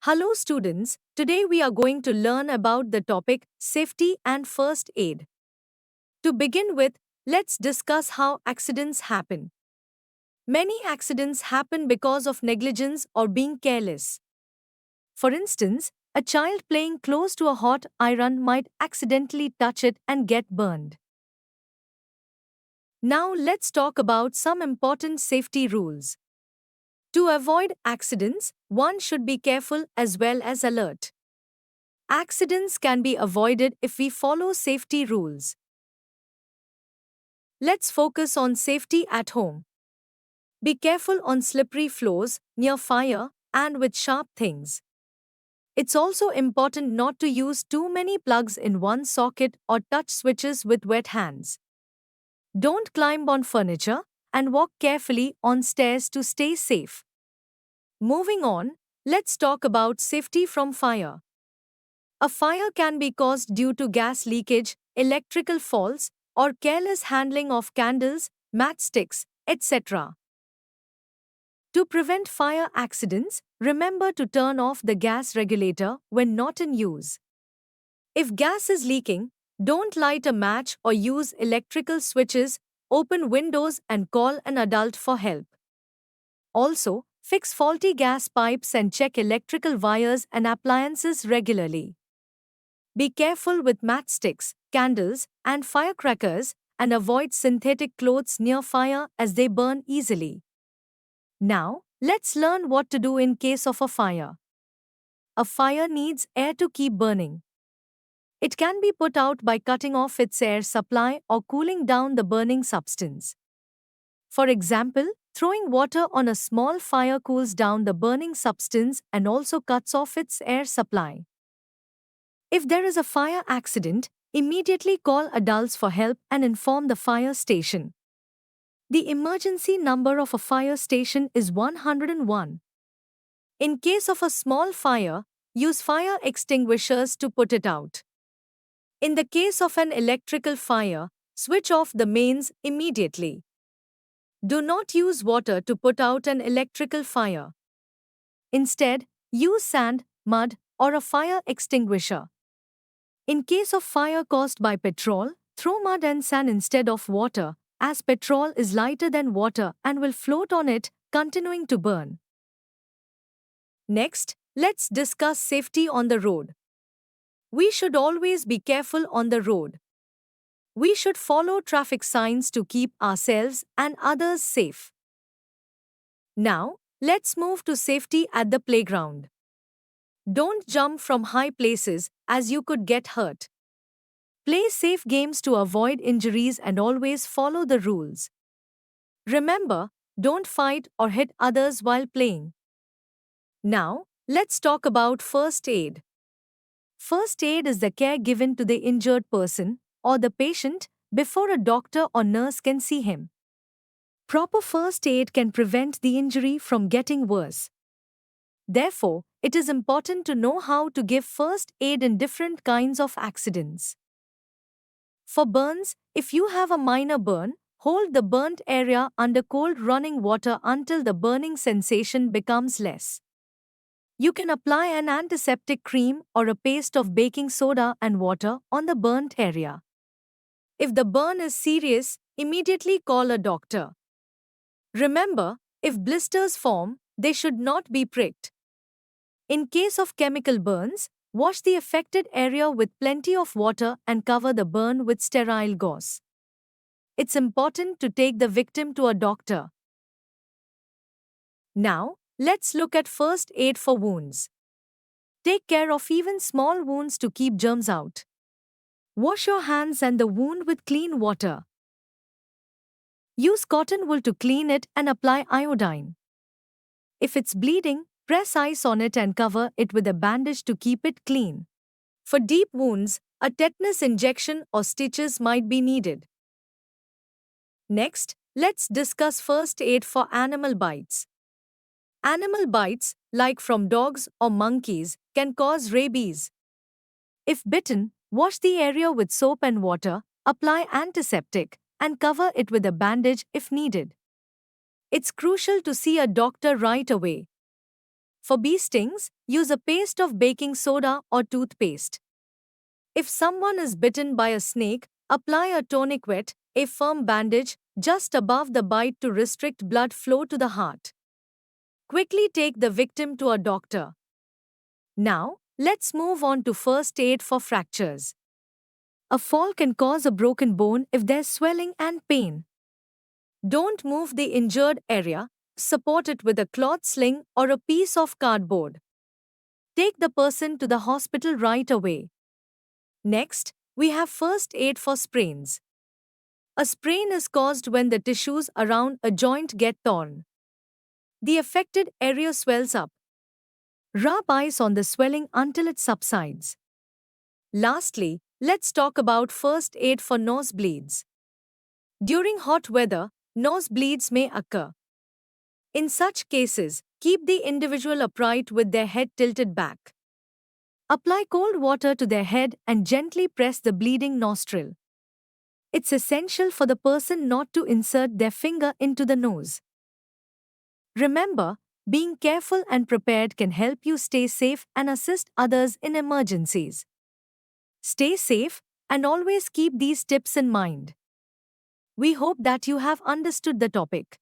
Hello students, today we are going to learn about the topic safety and first aid. To begin with, let's discuss how accidents happen. Many accidents happen because of negligence or being careless. For instance, a child playing close to a hot iron might accidentally touch it and get burned. Now let's talk about some important safety rules. To avoid accidents, one should be careful as well as alert. Accidents can be avoided if we follow safety rules. Let's focus on safety at home. Be careful on slippery floors, near fire, and with sharp things. It's also important not to use too many plugs in one socket or touch switches with wet hands. Don't climb on furniture and walk carefully on stairs to stay safe. Moving on, let's talk about safety from fire. A fire can be caused due to gas leakage, electrical faults, or careless handling of candles, matchsticks, etc. To prevent fire accidents, remember to turn off the gas regulator when not in use. If gas is leaking, don't light a match or use electrical switches, open windows and call an adult for help. Also, fix faulty gas pipes and check electrical wires and appliances regularly. Be careful with matchsticks, candles, and firecrackers, and avoid synthetic clothes near fire as they burn easily. Now, let's learn what to do in case of a fire. A fire needs air to keep burning. It can be put out by cutting off its air supply or cooling down the burning substance. For example, throwing water on a small fire cools down the burning substance and also cuts off its air supply. If there is a fire accident, immediately call adults for help and inform the fire station. The emergency number of a fire station is 101. In case of a small fire, use fire extinguishers to put it out. In the case of an electrical fire, switch off the mains immediately. Do not use water to put out an electrical fire. Instead, use sand, mud, or a fire extinguisher. In case of fire caused by petrol, throw mud and sand instead of water, as petrol is lighter than water and will float on it, continuing to burn. Next, let's discuss safety on the road. We should always be careful on the road. We should follow traffic signs to keep ourselves and others safe. Now, let's move to safety at the playground. Don't jump from high places as you could get hurt. Play safe games to avoid injuries and always follow the rules. Remember, don't fight or hit others while playing. Now, let's talk about first aid. First aid is the care given to the injured person or the patient before a doctor or nurse can see him. Proper first aid can prevent the injury from getting worse. Therefore, it is important to know how to give first aid in different kinds of accidents. For burns, if you have a minor burn, hold the burnt area under cold running water until the burning sensation becomes less. You can apply an antiseptic cream or a paste of baking soda and water on the burnt area. If the burn is serious, immediately call a doctor. Remember, if blisters form, they should not be pricked. In case of chemical burns, wash the affected area with plenty of water and cover the burn with sterile gauze. It's important to take the victim to a doctor. Now, let's look at first aid for wounds. Take care of even small wounds to keep germs out. Wash your hands and the wound with clean water. Use cotton wool to clean it and apply iodine. If it's bleeding, press ice on it and cover it with a bandage to keep it clean. For deep wounds, a tetanus injection or stitches might be needed. Next, let's discuss first aid for animal bites. Animal bites, like from dogs or monkeys, can cause rabies. If bitten, wash the area with soap and water, apply antiseptic, and cover it with a bandage if needed. It's crucial to see a doctor right away. For bee stings, use a paste of baking soda or toothpaste. If someone is bitten by a snake, apply a tonic wet, a firm bandage just above the bite to restrict blood flow to the heart. Quickly take the victim to a doctor. Now, let's move on to first aid for fractures. A fall can cause a broken bone if there's swelling and pain. Don't move the injured area, support it with a cloth sling or a piece of cardboard. Take the person to the hospital right away. Next, we have first aid for sprains. A sprain is caused when the tissues around a joint get torn. The affected area swells up. Rub ice on the swelling until it subsides. Lastly, let's talk about first aid for nosebleeds. During hot weather, nosebleeds may occur. In such cases, keep the individual upright with their head tilted back. Apply cold water to their head and gently press the bleeding nostril. It's essential for the person not to insert their finger into the nose. Remember, being careful and prepared can help you stay safe and assist others in emergencies. Stay safe and always keep these tips in mind. We hope that you have understood the topic.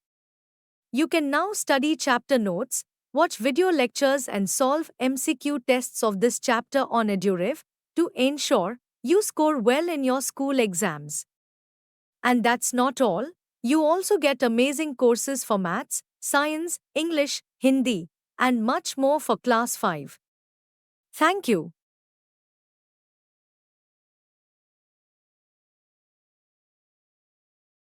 You can now study chapter notes, watch video lectures and solve MCQ tests of this chapter on EduRev to ensure you score well in your school exams. And that's not all, you also get amazing courses for maths, science, English, Hindi, and much more for class 5. Thank you.